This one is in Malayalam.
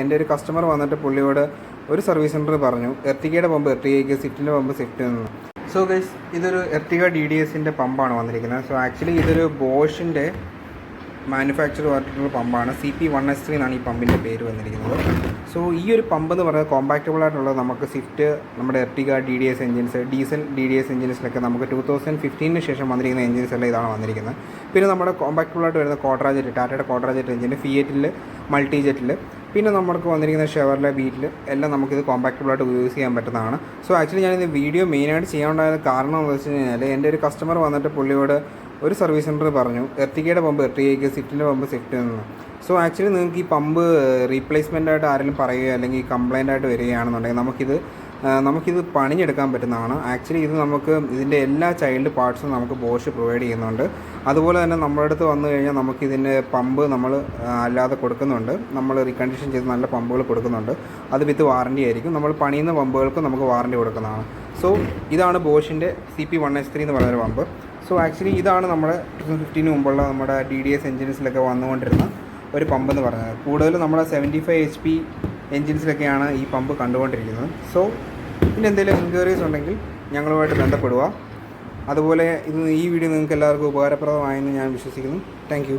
എൻ്റെ ഒരു കസ്റ്റമർ വന്നിട്ട് പുള്ളിയോട് ഒരു സർവീസ് സെൻറ്റർ പറഞ്ഞു എർട്ടിഗയുടെ പമ്പ് എർട്ടിഗയ്ക്ക്, സ്വിഫ്റ്റിൻ്റെ പമ്പ് സ്വിഫ്റ്റിൽ നിന്ന്. സോ ഗൈസ്, ഇതൊരു എർട്ടിഗ DDSൻ്റെ പമ്പാണ് വന്നിരിക്കുന്നത്. സോ ആക്ച്വലി ഇതൊരു ബോഷിൻ്റെ മാനുഫാക്ചർ ആയിട്ടുള്ള പമ്പാണ്. CP1S3 എന്നാണ് ഈ പമ്പിൻ്റെ പേര് വന്നിരിക്കുന്നത്. സോ ഈ ഒരു പമ്പ് എന്ന് പറയുന്നത് കോമ്പാക്റ്റബിൾ ആയിട്ടുള്ളത് നമുക്ക് സ്വിഫ്റ്റ്, നമ്മുടെ Ertiga DDS engines, diesel DDS എഞ്ചിൻസിലൊക്കെ നമുക്ക് 2015 ശേഷം വന്നിരിക്കുന്ന എഞ്ചിൻസ് എല്ലാം ഇതാണ് വന്നിരിക്കുന്നത്. പിന്നെ നമ്മുടെ കോമ്പാക്റ്റബിൾ ആയിട്ട് വരുന്ന കോട്രാജെറ്റ്, ടാറ്റയുടെ കോട്രാജെറ്റ് എഞ്ചിൻ, ഫിയറ്റിൽ, മൾട്ടിജെറ്റിൽ, പിന്നെ നമുക്ക് വന്നിരിക്കുന്ന ഷെവർലെ, ബീറ്റിൽ എല്ലാം നമുക്കിത് കോമ്പാക്റ്റബിളായിട്ട് യൂസ് ചെയ്യാൻ പറ്റുന്നതാണ്. സോ ആക്ച്വലി ഞാനിത് വീഡിയോ മെയിനായിട്ട് ചെയ്യാനുണ്ടായത് കാരണം എന്ന് വെച്ച് കഴിഞ്ഞാൽ എൻ്റെ ഒരു കസ്റ്റമർ വന്നിട്ട് പുള്ളിയോട് ഒരു സർവീസ് സെൻറ്റർ പറഞ്ഞു എർട്ടിഗയുടെ പമ്പ് എർട്ടിഗയ്ക്ക്, സ്വിഫ്റ്റിൻ്റെ പമ്പ് സ്വിഫ്റ്റിൽ നിന്ന്. സോ ആക്ച്വലി നിങ്ങൾക്ക് ഈ പമ്പ് റീപ്ലേസ്മെൻ്റ് ആയിട്ട് ആരെങ്കിലും പറയുകയോ അല്ലെങ്കിൽ കംപ്ലൈൻ്റ് ആയിട്ട് വരികയാണെന്നുണ്ടെങ്കിൽ നമുക്കിത് പണിഞ്ഞെടുക്കാൻ പറ്റുന്നതാണ്. ആക്ച്വലി ഇത് നമുക്ക് ഇതിൻ്റെ എല്ലാ ചൈൽഡ് പാർട്സും നമുക്ക് ബോഷ് പ്രൊവൈഡ് ചെയ്യുന്നുണ്ട്. അതുപോലെ തന്നെ നമ്മുടെ അടുത്ത് വന്നു കഴിഞ്ഞാൽ നമുക്കിതിൻ്റെ പമ്പ് നമ്മൾ അല്ലാതെ കൊടുക്കുന്നുണ്ട്. നമ്മൾ റീകണ്ടീഷൻ ചെയ്ത് നല്ല പമ്പുകൾ കൊടുക്കുന്നുണ്ട്. അത് വിത്ത് വാറൻറ്റി ആയിരിക്കും. നമ്മൾ പണിയുന്ന പമ്പുകൾക്ക് നമുക്ക് വാറൻറ്റി കൊടുക്കുന്നതാണ്. സോ ഇതാണ് ബോഷിൻ്റെ CP1S3 എന്ന് പറയുന്ന പമ്പ്. സോ ആക്ച്വലി ഇതാണ് നമ്മുടെ 2015 മുമ്പുള്ള നമ്മുടെ DDS എഞ്ചിൻസിലൊക്കെ വന്നുകൊണ്ടിരുന്ന ഒരു പമ്പ് എന്ന് പറയുന്നത്. കൂടുതലും നമ്മുടെ 75 HP എഞ്ചിൻസിലൊക്കെയാണ് ഈ പമ്പ് കണ്ടുകൊണ്ടിരിക്കുന്നത്. സോ പിന്നെ എന്തെങ്കിലും എൻക്വയറീസ് ഉണ്ടെങ്കിൽ ഞങ്ങളുമായിട്ട് ബന്ധപ്പെടുക. അതുപോലെ ഈ വീഡിയോ നിങ്ങൾക്ക് എല്ലാവർക്കും ഉപകാരപ്രദമായെന്ന് ഞാൻ വിശ്വസിക്കുന്നു. താങ്ക്